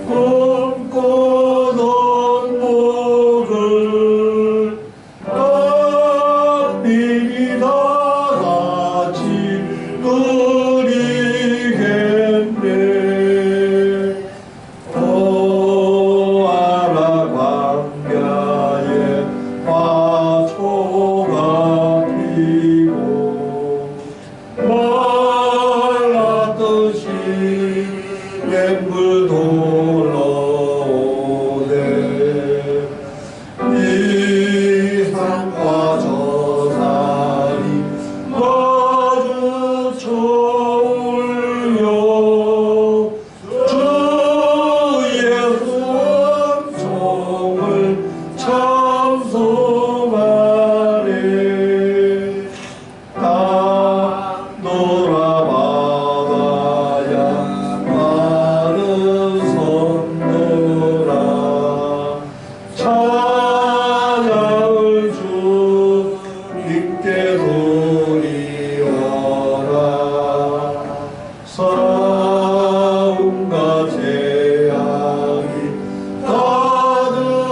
꿈꾸던 복을 미리 다 같이 누리겠네. 보아라 광야에 화초가 피고 말랐듯이 맹물 돌아오네. 이 산과 저 산이 마주쳐 울려 주 예수 엄청을 찬송하네. 땅 노라바다야 많은 섬들아 찬양을 주님께 드리어라. 싸움과 재앙이 가득한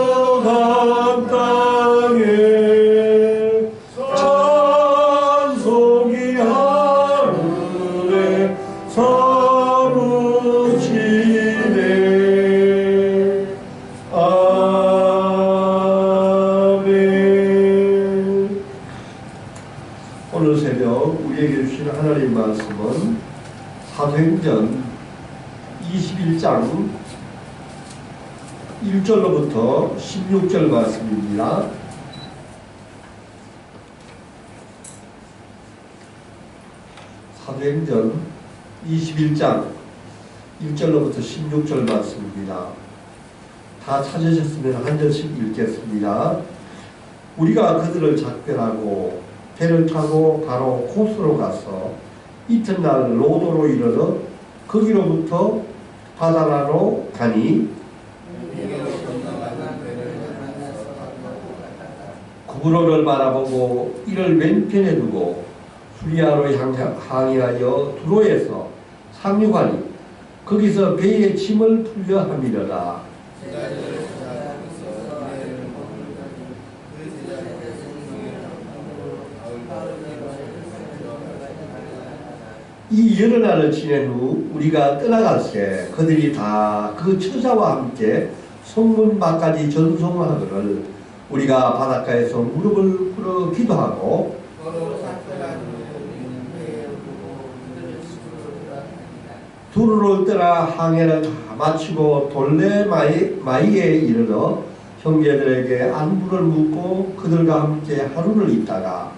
땅에 찬송이 하늘에 사무치네. 아멘. 오늘 새벽 우리에게 주신 하나님 말씀은 사도행전 21장 1절로부터 16절 말씀입니다. 사도행전 21장 1절로부터 16절 말씀입니다. 다 찾으셨으면 한 절씩 읽겠습니다. 우리가 그들을 작별하고 배를 타고 바로 코스로 가서 이튿날 로도로 이르러 거기로부터 바다라로 가니 구브로를 바라보고 이를 왼편에 두고 수리아로 항해하여 두로에서 상륙하니 거기서 배의 짐을 풀려 함이러라. 이 여러 날을 지낸 후 우리가 떠나갈새 그들이 다 그 처자와 함께 성문밖까지 전송하거늘 우리가 바닷가에서 무릎을 꿇어 기도하고 두루를 떠나 항해를 다 마치고 돌레마이에 이르러 형제들에게 안부를 묻고 그들과 함께 하루를 있다가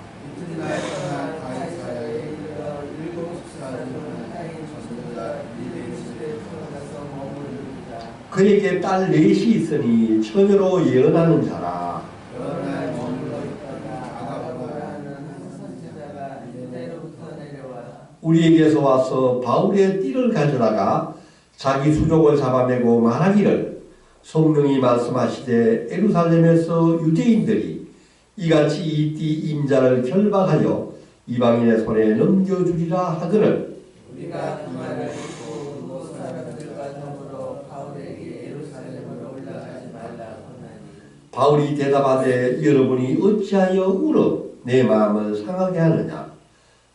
그에게 딸 넷이 있으니 처녀로 예언하는 자라. 우리에게서 와서 바울의 띠를 가져다가 자기 수족을 잡아매고 말하기를 성령이 말씀하시되 예루살렘에서 유대인들이 이같이 이 띠 임자를 결박하여 이방인의 손에 넘겨주리라 하거늘 우리가 그 말을 듣고 못 사람들과 더불어 바울에게 예루살렘으로 올라가지 말라고 하나니 바울이 대답하되 여러분이 어찌하여 울어 내 마음을 상하게 하느냐.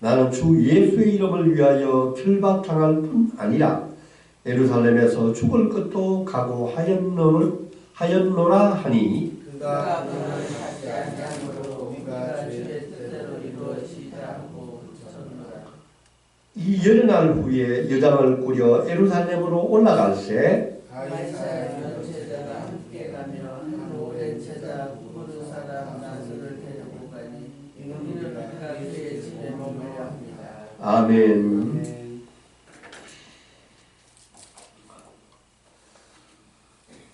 나는 주 예수의 이름을 위하여 결박당할 뿐 아니라 예루살렘에서 죽을 것도 각오하였노라 하니 그가 그는 하지 아니하므로 우리가 주의 뜻대로 이루어지지 않고 쳤노라. 이 여러 날 후에 여장을 꾸려 예루살렘으로 올라갈새 가이사야 연체자가 함께 가며 한 오랜 제자 구르 사람 나스를 데리고 가니 이는 그가 그의 집에 머물러 합니다. 아멘.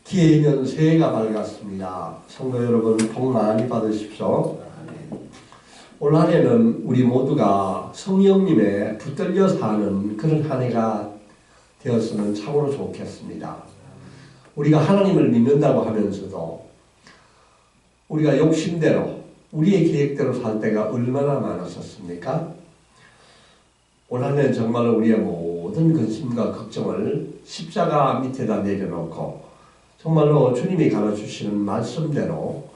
기해년 새해가 밝았습니다. 성도 여러분 복 많이 받으십시오. 올 한해는 우리 모두가 성령님의 붙들려 사는 그런 한 해가 되었으면 참으로 좋겠습니다. 우리가 하나님을 믿는다고 하면서도 우리가 욕심대로 우리의 계획대로 살 때가 얼마나 많았었습니까? 올 한해는 정말 우리의 모든 모든 근심과 걱정을 십자가 밑에다 내려놓고 정말로 주님이 가르치시는 말씀대로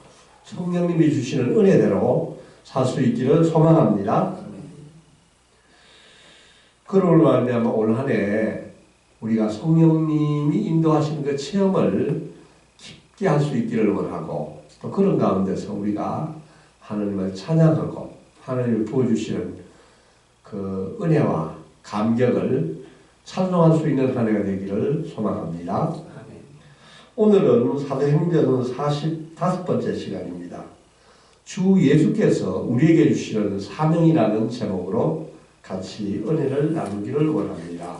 성령님이 주시는 은혜대로 살 수 있기를 소망합니다. 그러므로 말미암아 올 한 해 우리가 성령님이 인도하시는 그 체험을 깊게 할 수 있기를 원하고 또 그런 가운데서 우리가 하나님을 찬양하고 하나님을 부어주시는 그 은혜와 감격을 찬송할 수 있는 한 해가 되기를 소망합니다. 오늘은 사도행전 45번째 시간입니다. 주 예수께서 우리에게 주시는 사명이라는 제목으로 같이 은혜를 나누기를 원합니다.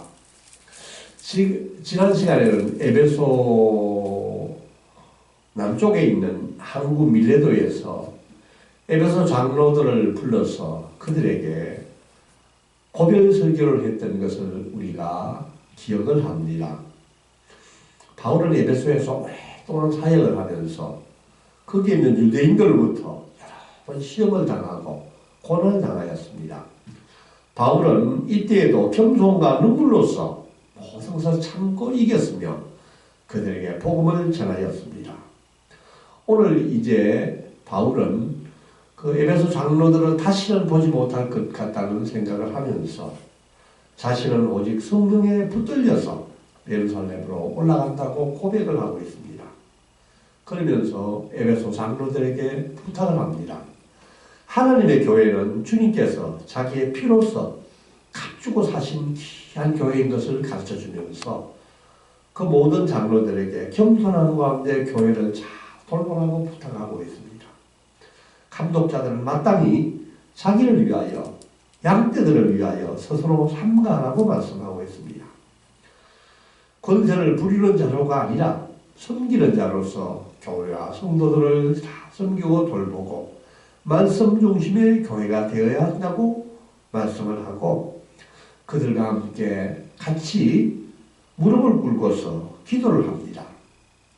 지난 시간에는 에베소 남쪽에 있는 항구 밀레도에서 에베소 장로들을 불러서 그들에게 고별 설교를 했던 것을 우리가 기억을 합니다. 바울은 에베소에서 오랫동안 사역을 하면서 거기에 있는 유대인들로부터 여러 번 시험을 당하고 고난을 당하였습니다. 바울은 이때에도 겸손과 눈물로써 모든 것을 참고 이겼으며 그들에게 복음을 전하였습니다. 오늘 이제 바울은 그 에베소 장로들을 다시는 보지 못할 것 같다는 생각을 하면서 자신은 오직 성령에 붙들려서 예루살렘으로 올라간다고 고백을 하고 있습니다. 그러면서 에베소 장로들에게 부탁을 합니다. 하나님의 교회는 주님께서 자기의 피로써 값주고 사신 귀한 교회인 것을 가르쳐주면서 그 모든 장로들에게 겸손한 가운데 교회를 잘 돌보라고 부탁하고 있습니다. 감독자들은 마땅히 자기를 위하여 양떼들을 위하여 스스로 삼가하라고 말씀하고 있습니다. 권세를 부리는 자로가 아니라 섬기는 자로서 교회와 성도들을 다 섬기고 돌보고 말씀 중심의 교회가 되어야 한다고 말씀을 하고 그들과 함께 같이 무릎을 꿇고서 기도를 합니다.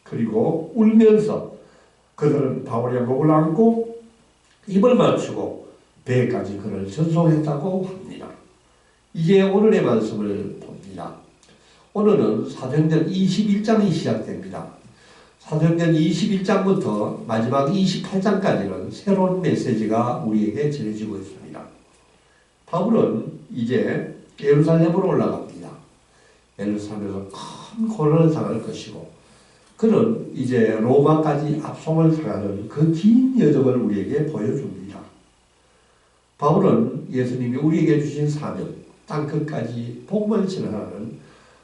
그리고 울면서 그들은 바울의 목을 안고 입을 맞추고 배까지 그를 전송했다고 합니다. 이제 오늘의 말씀을 봅니다. 오늘은 사도행전 21장이 시작됩니다. 사도행전 21장부터 마지막 28장까지는 새로운 메시지가 우리에게 전해지고 있습니다. 바울은 이제 예루살렘으로 올라갑니다. 예루살렘에서 큰 고난을 당할 것이고 그는 이제 로마까지 압송을 당하는 그 긴 여정을 우리에게 보여줍니다. 바울은 예수님이 우리에게 주신 사명, 땅끝까지 복음을 전하는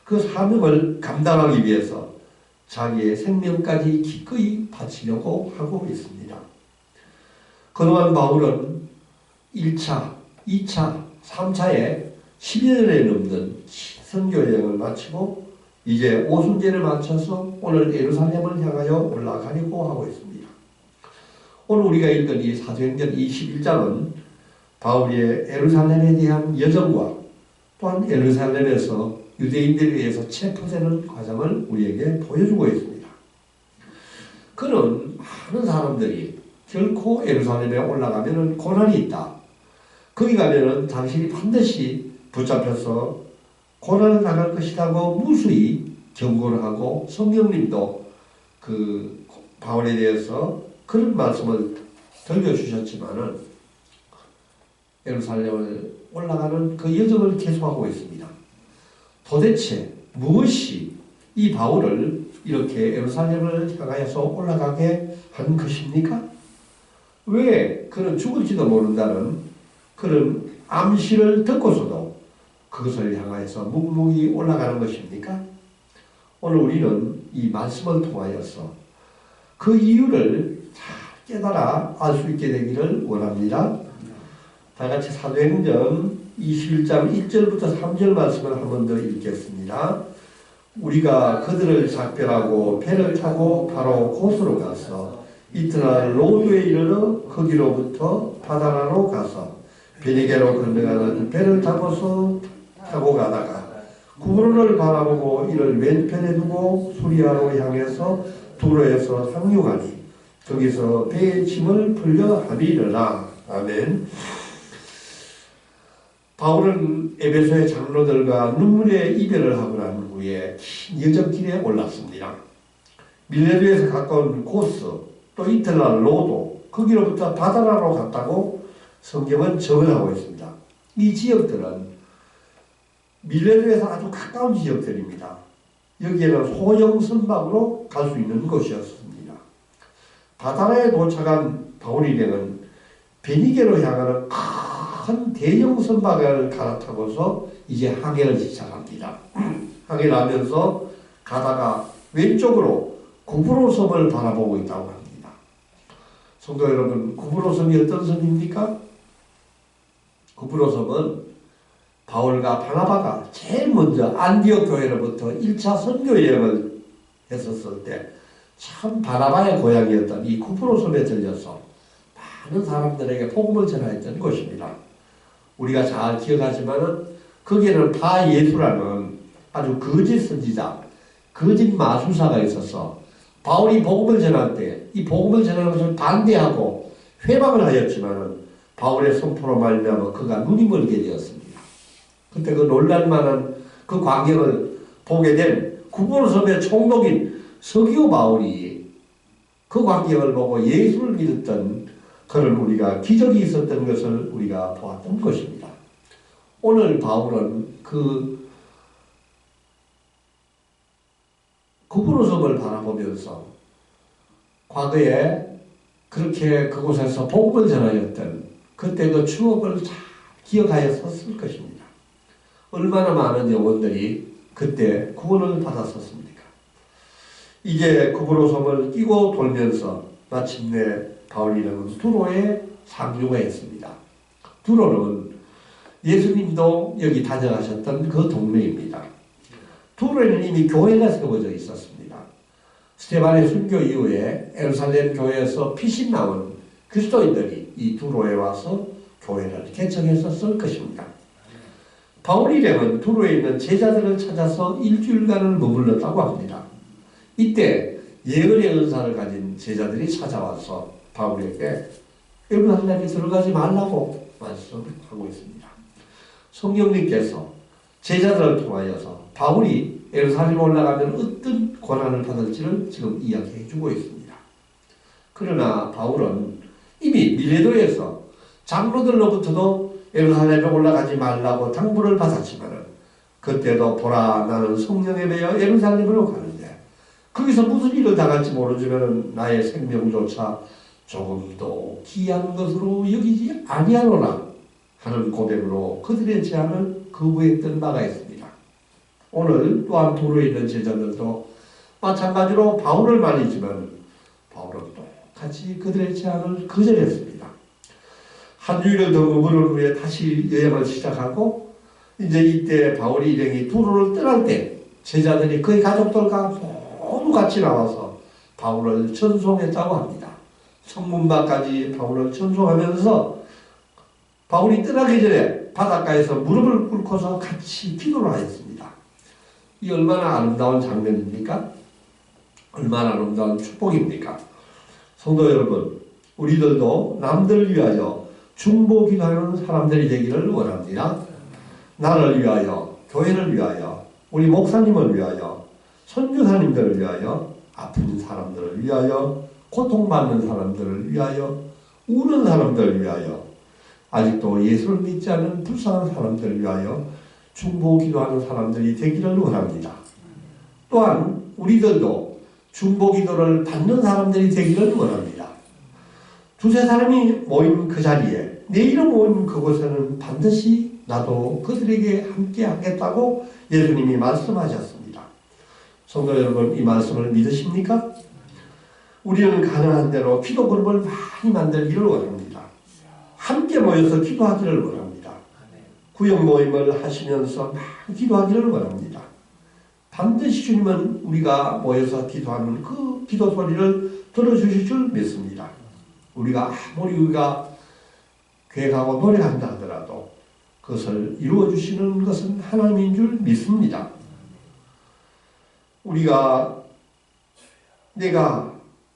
그 사명을 감당하기 위해서 자기의 생명까지 기꺼이 바치려고 하고 있습니다. 그동안 바울은 1차, 2차, 3차에 10여 년에 넘는 선교 여행을 마치고 이제 오순절을 맞춰서 오늘 예루살렘을 향하여 올라가려고 하고 있습니다. 오늘 우리가 읽은 이 사도행전 21장은 바울의 예루살렘에 대한 여정과 또한 예루살렘에서 유대인들에 의해서 체포되는 과정을 우리에게 보여주고 있습니다. 그는 많은 사람들이 결코 예루살렘에 올라가면 고난이 있다. 거기 가면 당신이 반드시 붙잡혀서 고난을 당할 것이라고 무수히 경고를 하고 성령님도 그 바울에 대해서 그런 말씀을 들려주셨지만은 예루살렘을 올라가는 그 여정을 계속하고 있습니다. 도대체 무엇이 이 바울을 이렇게 예루살렘을 향하여서 올라가게 한 것입니까? 왜 그는 죽을지도 모른다는 그런 암시를 듣고서도 그것을 향하여서 묵묵히 올라가는 것입니까? 오늘 우리는 이 말씀을 통하여서 그 이유를 잘 깨달아 알 수 있게 되기를 원합니다. 다 같이 사도행전 21장 1절부터 3절 말씀을 한 번 더 읽겠습니다. 우리가 그들을 작별하고 배를 타고 바로 곳으로 가서 이튿날 로드에 이르러 거기로부터 바다라로 가서 베니게로 건너가는 배를 타고 가다가 구브론을 바라보고 이를 왼편에 두고 수리아로 향해서 두로에서 상륙하니 거기서 배의 짐을 풀려 하리라. 아멘. 바울은 에베소의 장로들과 눈물의 이별을 하고 난 후에 긴 여정길에 올랐습니다. 밀레도에서 가까운 고스, 또 이탈리아 로도, 거기로부터 바다라로 갔다고 성경은 정언하고 있습니다. 이 지역들은 밀레도에서 아주 가까운 지역들입니다. 여기에는 소형 선박으로 갈 수 있는 곳이었습니다. 바다라에 도착한 바울 일행은 베니게로 향하는 큰 대형 선박을 갈아타고서 이제 항해를 시작합니다. 항해를 하면서 가다가 왼쪽으로 구브로 섬을 바라보고 있다고 합니다. 성도 여러분, 구브로 섬이 어떤 섬입니까? 구브로 섬은 바울과 바나바가 제일 먼저 안디옥 교회로부터 1차 선교 여행을 했었을 때 참 바나바의 고향이었던 이 구브로 섬에 들려서 많은 사람들에게 복음을 전하였던 곳입니다. 우리가 잘 기억하지만은 거기에는 바예수라는 아주 거짓 선지자, 거짓 마술사가 있어서 바울이 복음을 전할 때 이 복음을 전하는 것을 반대하고 회방을 하였지만은 바울의 선포로 말미암아 그가 눈이 멀게 되었습니다. 그때 그 놀랄만한 그 광경을 보게 된 구브로 섬의 총독인 서기오 바울이 그 광경을 보고 예수를 믿었던 그런 우리가 기적이 있었던 것을 우리가 보았던 것입니다. 오늘 바울은 그 구브로 섬을 바라보면서 과거에 그렇게 그곳에서 복음을 전하였던 그때 그 추억을 잘 기억하였었을 것입니다. 얼마나 많은 영혼들이 그때 구원을 받았었습니까? 이제 구브로 섬을 끼고 돌면서 마침내 바울이는 두로에 상륙을 했습니다. 두로는 예수님도 여기 다녀가셨던 그 동네입니다. 두로에는 이미 교회가 세워져 있었습니다. 스테반의 순교 이후에 예루살렘 교회에서 피신 나온 그리스도인들이 이 두로에 와서 교회를 개척했었을 것입니다. 바울 일행은 두로에 있는 제자들을 찾아서 일주일간을 머물렀다고 합니다. 이때 예언의 은사를 가진 제자들이 찾아와서 바울에게 예루살렘에 들어가지 말라고 말씀하고 있습니다. 성령님께서 제자들을 통하여서 바울이 예루살렘에 올라가면 어떤 고난을 받을지를 지금 이야기해 주고 있습니다. 그러나 바울은 이미 밀레도에서 장로들로부터도 예루살렘에 올라가지 말라고 당부를 받았지만 그때도 보라 나는 성령에 매여 예루살렘으로 가는데 거기서 무슨 일을 당할지 모르지만 나의 생명조차 조금도 귀한 것으로 여기지 아니하노라 하는 고백으로 그들의 제안을 거부했던 바가 있습니다. 오늘 또한 두로에 있는 제자들도 마찬가지로 바울을 말리지만 바울은 똑같이 그들의 제안을 거절했습니다. 한 주일을 더 머무른 후에 다시 여행을 시작하고 이제 이때 바울이 일행이 두로를 떠날 때 제자들이 그의 가족들과 모두 같이 나와서 바울을 전송했다고 합니다. 성문 밖까지 바울을 전송하면서 바울이 떠나기 전에 바닷가에서 무릎을 꿇고서 같이 기도를 하였습니다. 이 얼마나 아름다운 장면입니까? 얼마나 아름다운 축복입니까? 성도 여러분, 우리들도 남들을 위하여 중보기도하는 사람들이 되기를 원합니다. 나를 위하여, 교회를 위하여, 우리 목사님을 위하여, 선교사님들을 위하여, 아픈 사람들을 위하여, 고통받는 사람들을 위하여, 우는 사람들을 위하여, 아직도 예수를 믿지 않는 불쌍한 사람들을 위하여 중보기도하는 사람들이 되기를 원합니다. 또한 우리들도 중보기도를 받는 사람들이 되기를 원합니다. 두세 사람이 모인 그 자리에 내 이름 모인 그곳에는 반드시 나도 그들에게 함께 하겠다고 예수님이 말씀하셨습니다. 성도 여러분, 이 말씀을 믿으십니까? 우리는 가능한 대로 기도 그룹을 많이 만들기를 원합니다. 함께 모여서 기도하기를 원합니다. 구역 모임을 하시면서 많이 기도하기를 원합니다. 반드시 주님은 우리가 모여서 기도하는 그 기도 소리를 들어주실 줄 믿습니다. 우리가 아무리 우리가 계획하고 노력한다 하더라도 그것을 이루어주시는 것은 하나님인 줄 믿습니다. 내가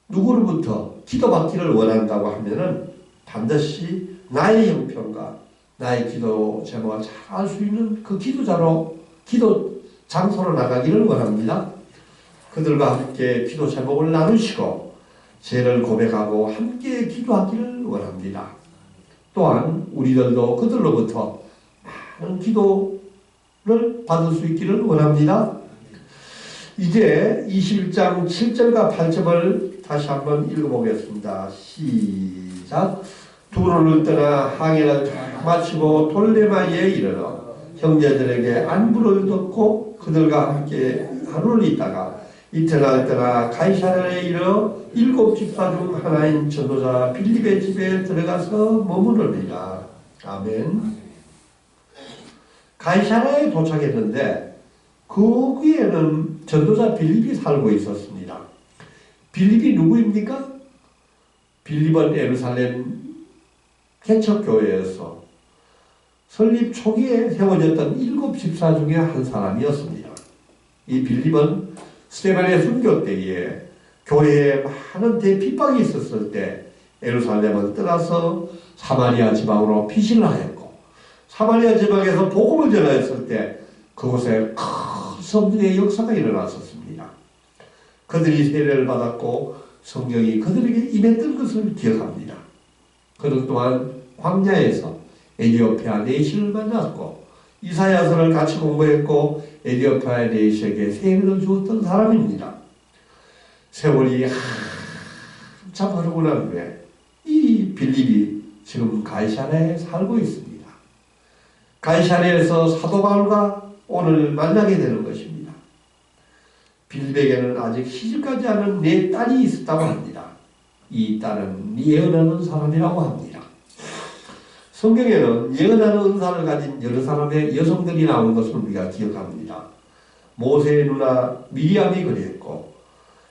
누구로부터 기도받기를 원한다고 하면은 반드시 나의 형편과 나의 기도 제목을 잘 알 수 있는 그 기도 장소로 나가기를 원합니다. 그들과 함께 기도 제목을 나누시고 죄를 고백하고 함께 기도하기를 원합니다. 또한 우리들도 그들로부터 많은 기도를 받을 수 있기를 원합니다. 이제 21장 7절과 8절을 다시 한번 읽어보겠습니다. 시작. 두로를 떠나 항해를 다 마치고 돌레마에 이르러 형제들에게 안부를 듣고 그들과 함께 하루를 있다가 이튿날 떠나 가이사랴에 이르러 7 집사 중 하나인 전도자 빌립의 집에 들어가서 머무르니라. 아멘. 가이사랴에 도착했는데 거기에는 전도자 빌립이 살고 있었습니다. 빌립이 누구입니까? 빌립은 예루살렘 개척교회에서 설립 초기에 세워졌던 7 집사 중에 한 사람이었습니다. 이 빌립은 스데반의 순교 때에 교회에 많은 대핍박이 있었을 때 예루살렘을 떠나서 사마리아 지방으로 피신을 하였고, 사마리아 지방에서 복음을 전하였을 때 그곳에 큰 성령의 역사가 일어났었습니다. 그들이 세례를 받았고 성령이 그들에게 임했던 것을 기억합니다. 그는 또한 광야에서 에디오피아 내시를 만났고 이사야서를 같이 공부했고 에디오피아 내시에게 세례를 주었던 사람입니다. 세월이 한참 흐르고 난 후에 이 빌립이 지금 가이사랴에 살고 있습니다. 가이사랴에서 사도 바울과 오늘 만나게 되는 것입니다. 빌립에게는 아직 시집가지 않은 4딸이 있었다고 합니다. 이 딸은 예언하는 사람이라고 합니다. 성경에는 예언하는 은사를 가진 여러 사람의 여성들이 나오는 것을 우리가 기억합니다. 모세의 누나 미리암이 그랬고,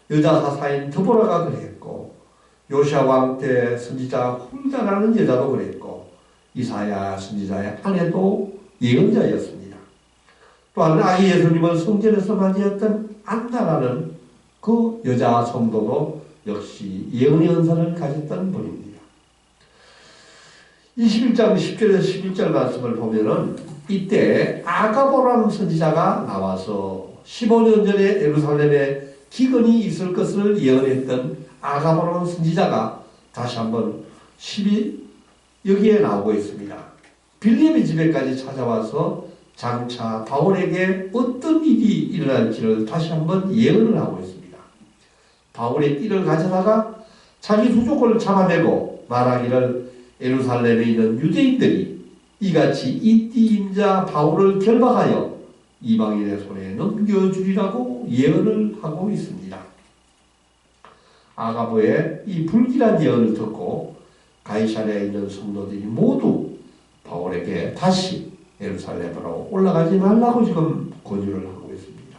여자 사사인 드보라가 그랬고, 요시아 왕 때 선지자 훌다라는 여자도 그랬고, 이사야 선지자의 아내도 예언자였습니다. 또한 아기 예수님을 성전에서 맞이했던 안나라는 그 여자 성도도 역시 예언의 은사를 가졌던 분입니다. 21장 10절에서 11절 말씀을 보면은 이때 아가보라는 선지자가 나와서 15년 전에 예루살렘에 기근이 있을 것을 예언했던 아가보라는 선지자가 다시 한번 여기에 나오고 있습니다. 빌립의 집에까지 찾아와서 장차 바울에게 어떤 일이 일어날지를 다시 한번 예언을 하고 있습니다. 바울의 띠를 가져다가 자기 수족을 잡아내고 말하기를 예루살렘에 있는 유대인들이 이같이 이 띠임자 바울을 결박하여 이방인의 손에 넘겨주리라고 예언을 하고 있습니다. 아가보의 이 불길한 예언을 듣고 가이사랴에 있는 성도들이 모두 바울에게 다시 예루살렘으로 올라가지 말라고 지금 권유를 하고 있습니다.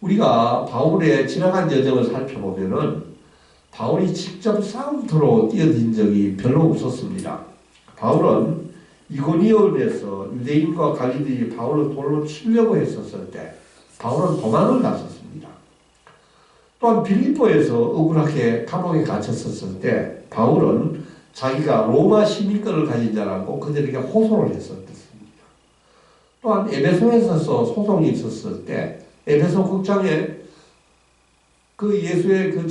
우리가 바울의 지나간 여정을 살펴보면은 바울이 직접 싸움터로 뛰어든 적이 별로 없었습니다. 바울은 이고니온에서 유대인과 갈리들이 바울을 돌로 치려고 했었을 때 바울은 도망을 갔었습니다. 또한 빌립보에서 억울하게 감옥에 갇혔었을 때 바울은 자기가 로마 시민권을 가진 자라고 그들에게 호소를 했었습니다. 또한 에베소에서 소송이 있었을 때 에베소 국장에 그 예수의 그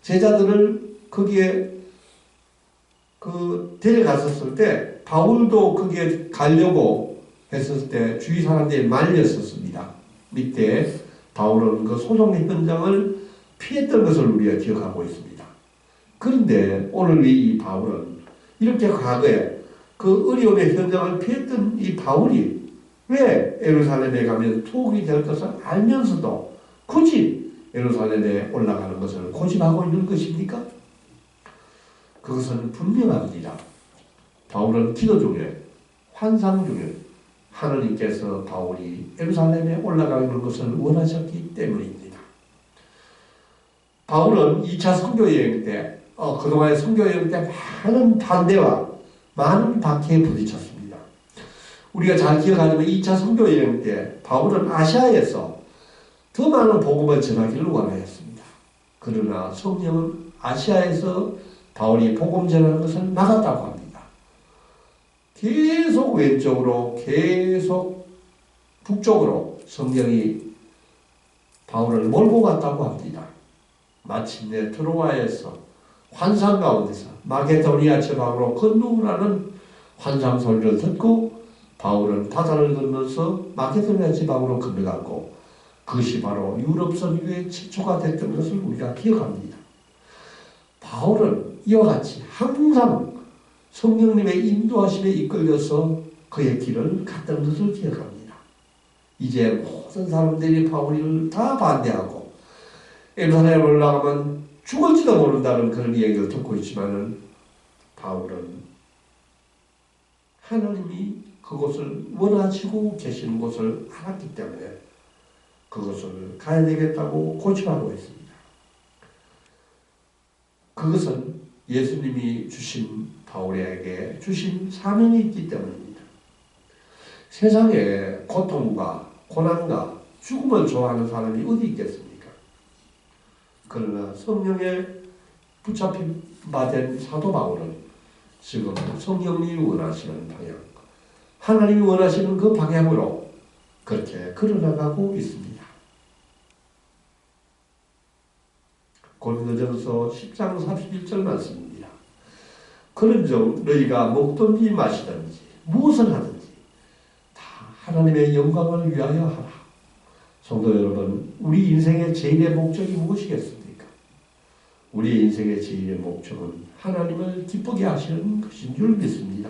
제자들을 거기에 데려갔었을 때 바울도 거기에 가려고 했을 때 주위 사람들이 말렸었습니다. 밑에 바울은 그 소송 현장을 피했던 것을 우리가 기억하고 있습니다. 그런데 오늘 이 바울은 이렇게 과거에 그 어려움의 현장을 피했던 이 바울이 왜 예루살렘에 가면 투옥이 될 것을 알면서도 굳이 예루살렘에 올라가는 것을 고집하고 있는 것입니까? 그것은 분명합니다. 바울은 기도 중에 환상 중에 하느님께서 바울이 예루살렘에 올라가는 것을 원하셨기 때문입니다. 바울은 2차 선교여행 때 그동안의 선교여행 때 많은 반대와 많은 박해에 부딪혔습니다. 우리가 잘 기억하지만 2차 선교여행 때 바울은 아시아에서 더 많은 복음을 전하기를 원하였습니다. 그러나 성령은 아시아에서 바울이 복음 전하는 것을 막았다고 합니다. 계속 왼쪽으로 계속 북쪽으로 성령이 바울을 몰고 갔다고 합니다. 마침내 트로아에서 환상 가운데서 마게도니아 지방으로 건너오라는 환상 소리를 듣고 바울은 바다를 건너서 마게도니아 지방으로 건너갔고 그것이 바로 유럽 선교의 최초가 됐던 것을 우리가 기억합니다. 바울은 이와 같이 항상 성령님의 인도하심에 이끌려서 그의 길을 갔던 것을 기억합니다. 이제 모든 사람들이 바울을 다 반대하고 예루살렘에 올라가면 죽을지도 모른다는 그런 이야기를 듣고 있지만은 바울은 하나님이 그곳을 원하시고 계시는 곳을 알았기 때문에 그것을 가야 되겠다고 고집하고 있습니다. 그것은 예수님이 주신 바울에게 주신 사명이 있기 때문입니다. 세상에 고통과 고난과 죽음을 좋아하는 사람이 어디 있겠습니까? 그러나 성령에 붙잡힌 바 된 사도 바울은 지금 성령님이 원하시는 방향, 하나님이 원하시는 그 방향으로 그렇게 걸어나가고 있습니다. 고린도전서 10장 31절 말씀입니다. 그런즉 너희가 먹든지 마시든지 무엇을 하든지 다 하나님의 영광을 위하여 하라. 성도 여러분, 우리 인생의 제일의 목적이 무엇이겠습니까? 우리 인생의 제일의 목적은 하나님을 기쁘게 하시는 것인 줄 믿습니다.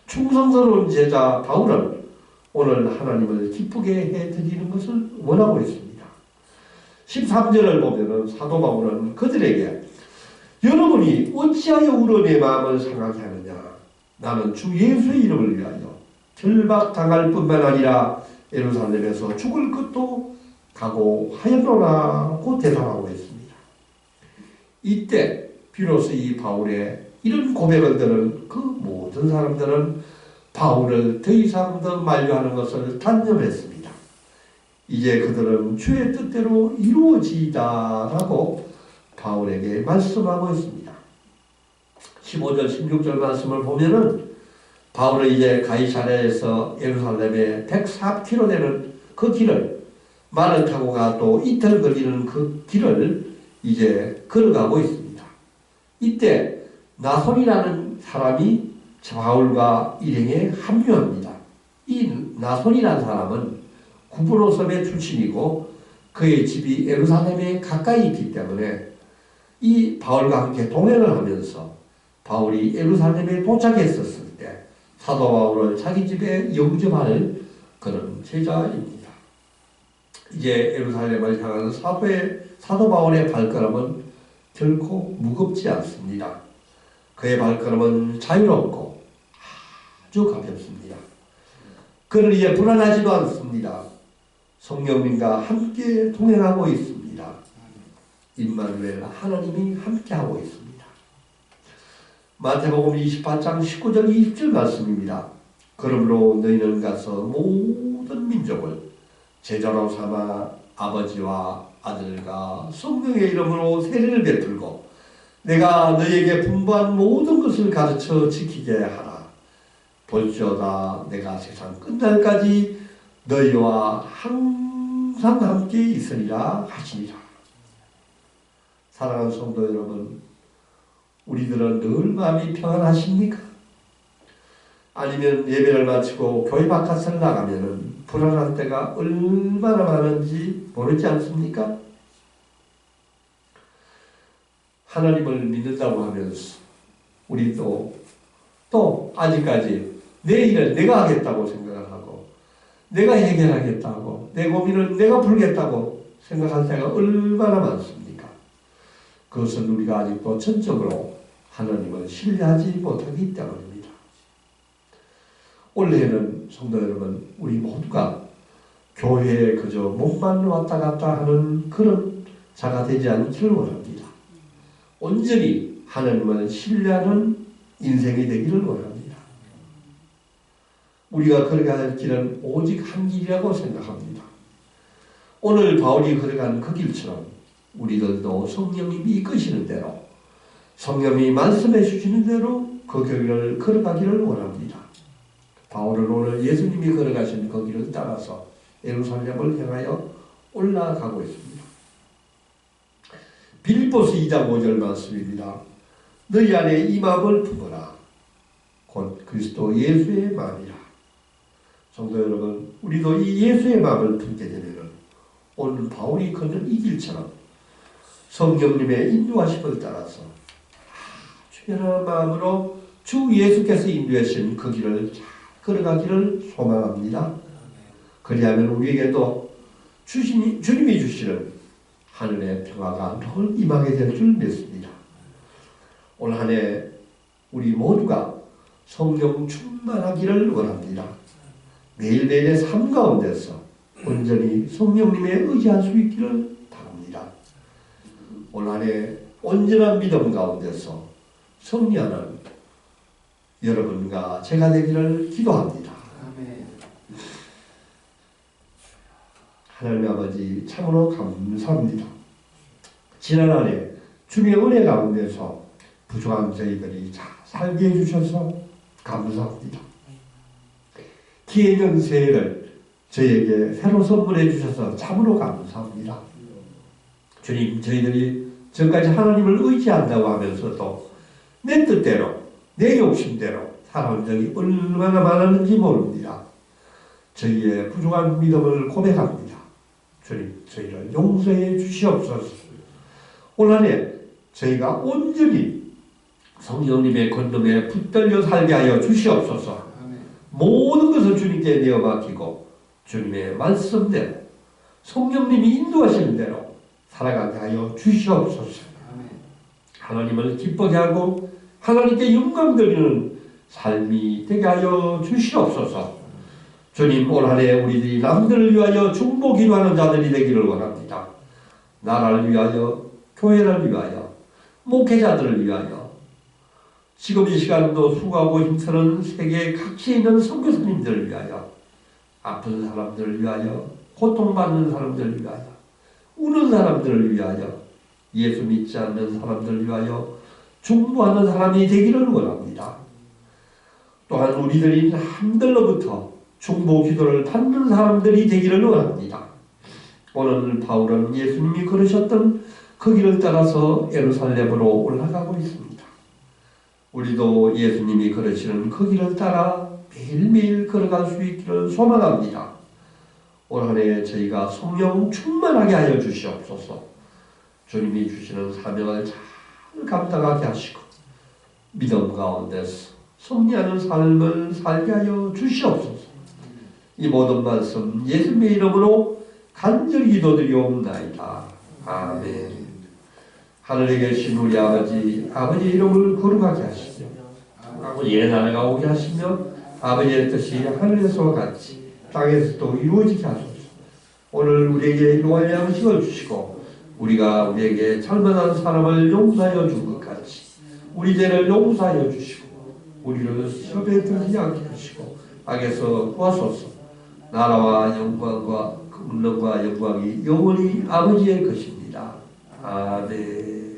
충성스러운 제자 바울은 오늘 하나님을 기쁘게 해드리는 것을 원하고 있습니다. 13절을 보면 사도 바울은 그들에게 여러분이 어찌하여 울어 내 마음을 상하게 하느냐. 나는 주 예수의 이름을 위하여 결박당할 뿐만 아니라 예루살렘에서 죽을 것도 각오하였노라고 대답하고 있습니다. 이때 비로소 이 바울의 이런 고백을 들은 그 모든 사람들은 바울을 더 이상 더 만류하는 것을 단념했습니다. 이제 그들은 주의 뜻대로 이루어지다라고 바울에게 말씀하고 있습니다. 15절 16절 말씀을 보면은 바울은 이제 가이사랴에서 예루살렘에 104km 되는 그 길을 말을 타고 가도 이틀 걸리는 그 길을 이제 걸어가고 있습니다. 이때 나손이라는 사람이 바울과 일행에 합류합니다. 이 나손이라는 사람은 구브로섬의 출신이고 그의 집이 예루살렘에 가까이 있기 때문에 이 바울과 함께 동행을 하면서 바울이 예루살렘에 도착했었을 때 사도 바울을 자기 집에 영접할 그런 제자입니다. 이제 예루살렘을 향하는 사도 바울의 발걸음은 결코 무겁지 않습니다. 그의 발걸음은 자유롭고 아주 가볍습니다. 그는 이제 불안하지도 않습니다. 성령님과 함께 동행하고 있습니다. 임마누엘 하나님이 함께하고 있습니다. 마태복음 28장 19절 20절 말씀입니다. 그러므로 너희는 가서 모든 민족을 제자로 삼아 아버지와 아들과 성령의 이름으로 세례를 베풀고 내가 너희에게 분부한 모든 것을 가르쳐 지키게 하라. 볼지어다 내가 세상 끝날까지 너희와 항상 함께 있으리라 하시니라. 사랑하는 성도 여러분, 우리들은 늘 마음이 평안하십니까? 아니면 예배를 마치고 교회 바깥을 나가면 불안할 때가 얼마나 많은지 모르지 않습니까? 하나님을 믿는다고 하면서 우리도 또 아직까지 내 일을 내가 하겠다고 생각을 하고 내가 해결하겠다고 내 고민을 내가 풀겠다고 생각할 때가 얼마나 많습니까? 그것은 우리가 아직도 전적으로 하나님을 신뢰하지 못하기 때문입니다. 올해는 성도 여러분, 우리 모두가 교회에 그저 몸만 왔다 갔다 하는 그런 자가 되지 않기를 원합니다. 온전히 하나님을 신뢰하는 인생이 되기를 원합니다. 우리가 걸어갈 길은 오직 한 길이라고 생각합니다. 오늘 바울이 걸어간 그 길처럼 우리들도 성령님이 이끄시는 대로 성령님이 말씀해 주시는 대로 그 길을 걸어가기를 원합니다. 바울은 오늘 예수님이 걸어가신 그 길을 따라서 예루살렘을 향하여 올라가고 있습니다. 빌립보서 2장 5절 말씀입니다. 너희 안에 이 마음을 품어라. 곧 그리스도 예수의 마음이라. 성도 여러분, 우리도 이 예수의 마음을 품게 되면 오늘 바울이 걷는 이 길처럼 성령님의 인도하심을 따라서 주연한 마음으로 주 예수께서 인도하신 그 길을 잘 걸어가기를 소망합니다. 그리하면 우리에게도 주님이 주시는 하늘의 평화가 늘 임하게 될 줄 믿습니다. 올 한 해 우리 모두가 성령 충만하기를 원합니다. 매일매일의 삶 가운데서 온전히 성령님에 의지할 수 있기를 바랍니다. 올 한 해 온전한 믿음 가운데서 승리하는 여러분과 제가 되기를 기도합니다. 하나님 아버지 참으로 감사합니다. 지난 한 해 주님의 은혜 가운데서 부족한 저희들이 잘 살게 해주셔서 감사합니다. 기해년 새해를 저희에게 새로 선물해 주셔서 참으로 감사합니다. 주님, 저희들이 전까지 하나님을 의지한다고 하면서도 내 뜻대로 내 욕심대로 살아온 적이 얼마나 많았는지 모릅니다. 저희의 부족한 믿음을 고백합니다. 주님, 저희를 용서해 주시옵소서. 올 한 해 저희가 온전히 성령님의 권능에 붙들려 살게 하여 주시옵소서. 모든 것을 주님께 내어 맡기고 주님의 말씀대로 성령님이 인도하시는 대로 살아가게 하여 주시옵소서. 하나님을 기쁘게 하고 하나님께 영광 드리는 삶이 되게 하여 주시옵소서. 주님, 올 한 해 우리들이 남들을 위하여 중보 기도하는 자들이 되기를 원합니다. 나라를 위하여, 교회를 위하여, 목회자들을 위하여, 지금 이 시간도 수고하고 힘쓰는 세계 각지에 있는 선교사님들을 위하여, 아픈 사람들을 위하여, 고통받는 사람들을 위하여, 우는 사람들을 위하여, 예수 믿지 않는 사람들을 위하여 중보하는 사람이 되기를 원합니다. 또한 우리들이 남들로부터 중보 기도를 받는 사람들이 되기를 원합니다. 오늘 바울은 예수님이 걸으셨던 그 길을 따라서 예루살렘으로 올라가고 있습니다. 우리도 예수님이 걸으시는 그 길을 따라 매일매일 걸어갈 수 있기를 소망합니다. 올 한 해 저희가 성령 충만하게 하여 주시옵소서. 주님이 주시는 사명을 잘 감당하게 하시고 믿음 가운데서 승리하는 삶을 살게 하여 주시옵소서. 이 모든 말씀 예수님의 이름으로 간절히 기도드리옵나이다. 아멘. 하늘에 계신 우리 아버지의 이름을 거룩하게 하시며 아버지의 나라가 오게 하시며 아버지의 뜻이 하늘에서와 같이 땅에서도 이루어지게 하소서. 오늘 우리에게 일용할 양식을 주시고 우리가 우리에게 잘못한 사람을 용서하여 준 것 같이 우리 죄를 용서하여 주시고 우리를 시험에 들지 않게 하시고 악에서 구하소서. 나라와 영광과 권능과 영광이 영원히 아버지의 것입니다. 아멘.